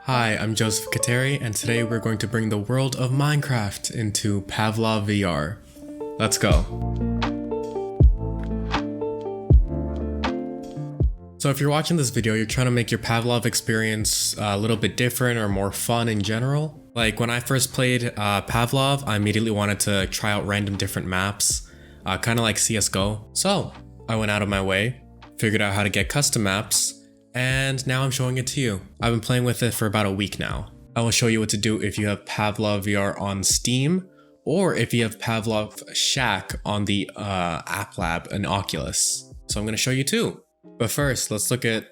Hi, I'm Joseph Kateri, and today we're going to bring the world of Minecraft into Pavlov VR. Let's go. So if you're watching this video, you're trying to make your Pavlov experience a little bit different or more fun in general. Like when I first played Pavlov, I immediately wanted to try out random different maps, kind of like CSGO. So I went out of my way, figured out how to get custom maps, and now I'm showing it to you. I've been playing with it for about a week now. I will show you what to do if you have Pavlov VR on Steam, or if you have Pavlov Shack on the App Lab and Oculus. So I'm going to show you too. But first, let's look at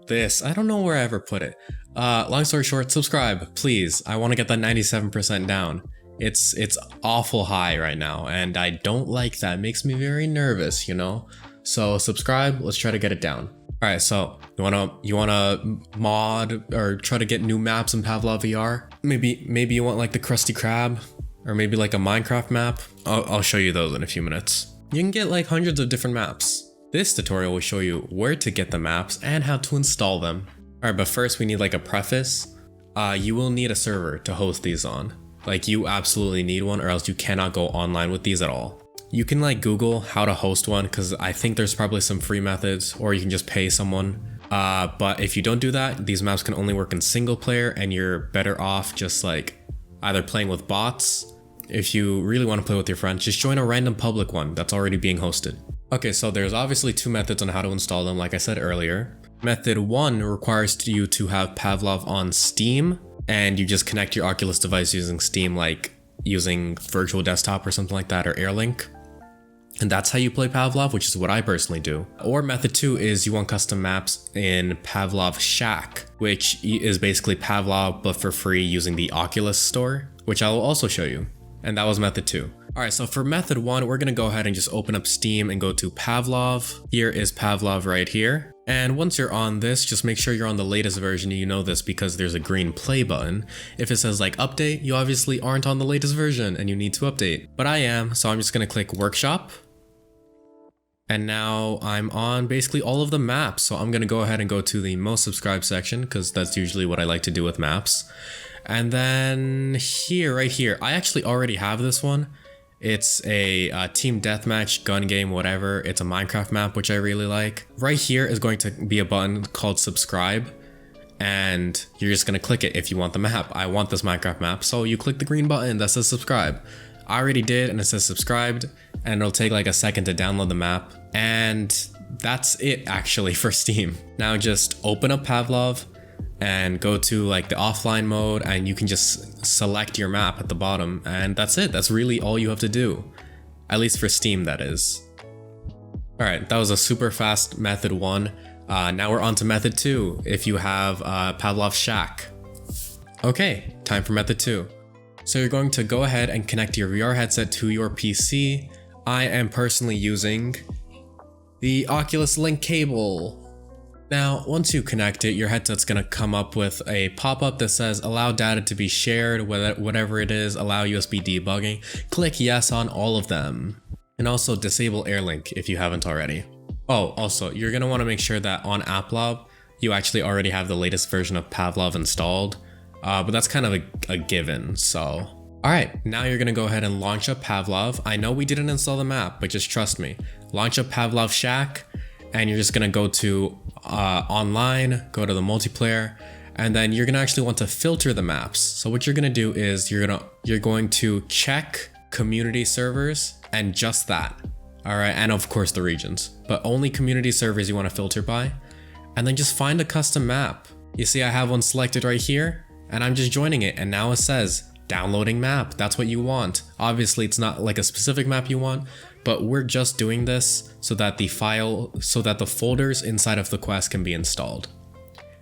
this. I don't know where I ever put it. Long story short, subscribe, please. I want to get that 97% down. It's awful high right now, and I don't like that. It makes me very nervous, you know? So subscribe, let's try to get it down. Alright, so you wanna mod or try to get new maps in Pavlov VR? Maybe you want like the Krusty Krab, or maybe like a Minecraft map. I'll show you those in a few minutes. You can get like hundreds of different maps. This tutorial will show you where to get the maps and how to install them. Alright, but first we need like a preface. You will need a server to host these on. Like you absolutely need one, or else you cannot go online with these at all. You can like Google how to host one, because I think there's probably some free methods, or you can just pay someone. But if you don't do that, these maps can only work in single player, and you're better off just like either playing with bots. If you really want to play with your friends, just join a random public one that's already being hosted. Okay, so there's obviously two methods on how to install them, like I said earlier. Method 1 requires you to have Pavlov on Steam, and you just connect your Oculus device using Steam, like using Virtual Desktop or something like that, or AirLink. And that's how you play Pavlov, which is what I personally do. Or method 2 is you want custom maps in Pavlov Shack, which is basically Pavlov but for free using the Oculus store, which I will also show you. And that was method 2. Alright, so for method 1, we're gonna go ahead and just open up Steam and go to Pavlov. Here is Pavlov right here. And once you're on this, just make sure you're on the latest version. You know this because there's a green play button. If it says like update, you obviously aren't on the latest version and you need to update. But I am, so I'm just gonna click workshop. And now I'm on basically all of the maps. So I'm gonna go ahead and go to the most subscribed section, because that's usually what I like to do with maps. And then here, right here, I actually already have this one. It's a team deathmatch, gun game, whatever. It's a Minecraft map, which I really like. Right here is going to be a button called subscribe. And you're just gonna click it if you want the map. I want this Minecraft map. So you click the green button that says subscribe. I already did, and it says subscribed, and it'll take like a second to download the map. And that's it actually for Steam. Now just open up Pavlov and go to like the offline mode, and you can just select your map at the bottom, and that's it. That's really all you have to do. At least for Steam, that is. Alright, that was a super fast method 1. Now we're on to method 2, if you have Pavlov Shack. Okay, time for method 2. So you're going to go ahead and connect your VR headset to your PC. I am personally using the Oculus Link cable. Now, once you connect it, your headset's gonna come up with a pop-up that says allow data to be shared, whatever it is, allow USB debugging. Click yes on all of them. And also disable AirLink if you haven't already. Oh, also, you're gonna wanna make sure that on AppLab, you actually already have the latest version of Pavlov installed. But that's kind of a given, so. Alright, now you're gonna go ahead and launch up Pavlov. I know we didn't install the map, but just trust me. Launch up Pavlov Shack, and you're just gonna go to online, go to the multiplayer, and then you're gonna actually want to filter the maps. So what you're gonna do is you're going to check community servers, and just that. Alright, and of course the regions, but only community servers you want to filter by, and then just find a custom map. You see I have one selected right here, and I'm just joining it, and now it says downloading map. That's what you want. Obviously it's not like a specific map you want, but we're just doing this so that the folders inside of the quest can be installed.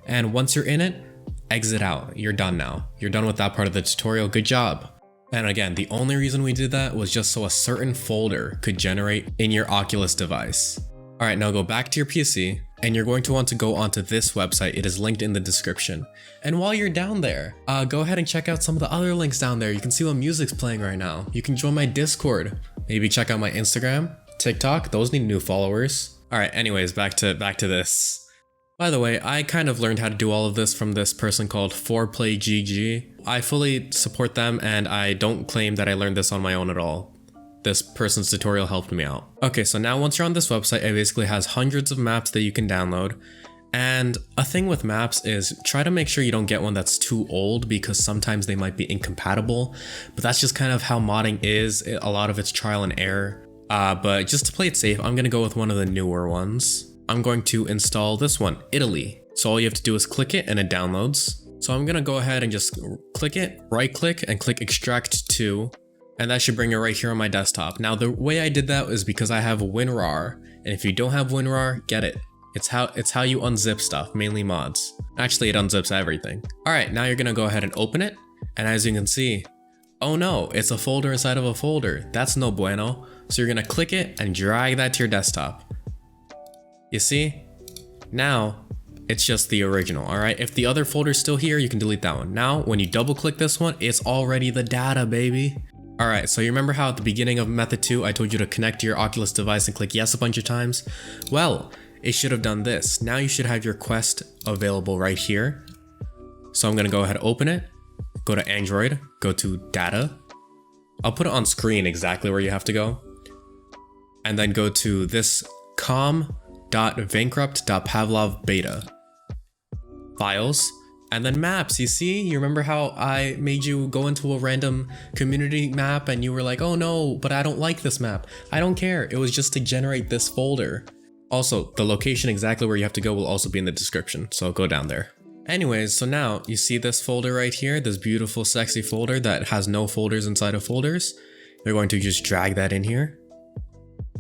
And once you're in it, exit out. You're done now. You're done with that part of the tutorial. Good job. And again, the only reason we did that was just so a certain folder could generate in your Oculus device. Alright, now go back to your PC, and you're going to want to go onto this website. It is linked in the description. And while you're down there, go ahead and check out some of the other links down there. You can see what music's playing right now. You can join my Discord. Maybe check out my Instagram, TikTok. Those need new followers. Alright, anyways, back to this. By the way, I kind of learned how to do all of this from this person called 4PlayGG. I fully support them and I don't claim that I learned this on my own at all. This person's tutorial helped me out. Okay, so now once you're on this website, it basically has hundreds of maps that you can download. And a thing with maps is try to make sure you don't get one that's too old because sometimes they might be incompatible. But that's just kind of how modding is. A lot of it's trial and error. But just to play it safe, I'm gonna go with one of the newer ones. I'm going to install this one, Italy. So all you have to do is click it and it downloads. So I'm gonna go ahead and just click it, right click and click extract to, and that should bring it right here on my desktop. Now the way I did that is because I have WinRAR, and if you don't have WinRAR, get it. It's how you unzip stuff, mainly mods. Actually, it unzips everything. All right, now you're gonna go ahead and open it, and as you can see, oh no, it's a folder inside of a folder. That's no bueno. So you're gonna click it and drag that to your desktop. You see? Now, it's just the original, alright? If the other folder's still here, you can delete that one. Now, when you double click this one, it's already the data, baby. Alright, so you remember how at the beginning of method 2, I told you to connect to your Oculus device and click yes a bunch of times? Well, it should have done this. Now you should have your Quest available right here. So I'm gonna go ahead and open it, go to Android, go to data. I'll put it on screen exactly where you have to go. And then go to this com.vankrupt.pavlovbeta files, and then maps. You see, you remember how I made you go into a random community map and you were like, oh no, but I don't like this map. I don't care. It was just to generate this folder. Also, the location exactly where you have to go will also be in the description, so go down there. Anyways, so now you see this folder right here, this beautiful sexy folder that has no folders inside of folders. You're going to just drag that in here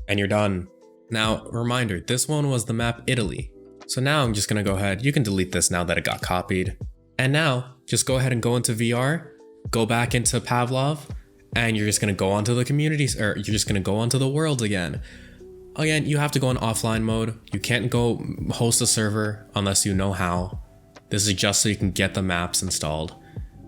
and you're done. Now, reminder, this one was the map Italy. So now I'm just gonna go ahead, you can delete this now that it got copied. And now, just go ahead and go into VR, go back into Pavlov, and you're just gonna go onto the communities, or you're just gonna go onto the world again. Again, you have to go in offline mode. You can't go host a server unless you know how. This is just so you can get the maps installed.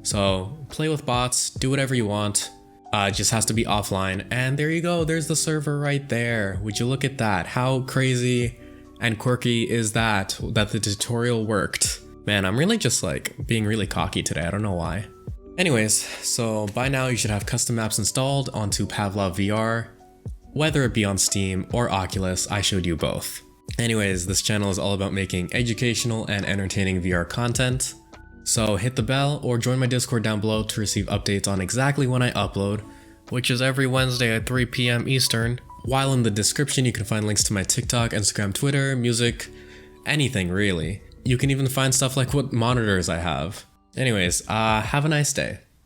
So play with bots, do whatever you want. It just has to be offline, and there you go, there's the server right there. Would you look at that? How crazy and quirky is that the tutorial worked? Man, I'm really just like being really cocky today, I don't know why. Anyways, so by now you should have custom maps installed onto Pavlov VR, whether it be on Steam or Oculus. I showed you both. Anyways, this channel is all about making educational and entertaining VR content. So hit the bell or join my Discord down below to receive updates on exactly when I upload, which is every Wednesday at 3 PM Eastern. While in the description you can find links to my TikTok, Instagram, Twitter, music, anything really. You can even find stuff like what monitors I have. Anyways, have a nice day.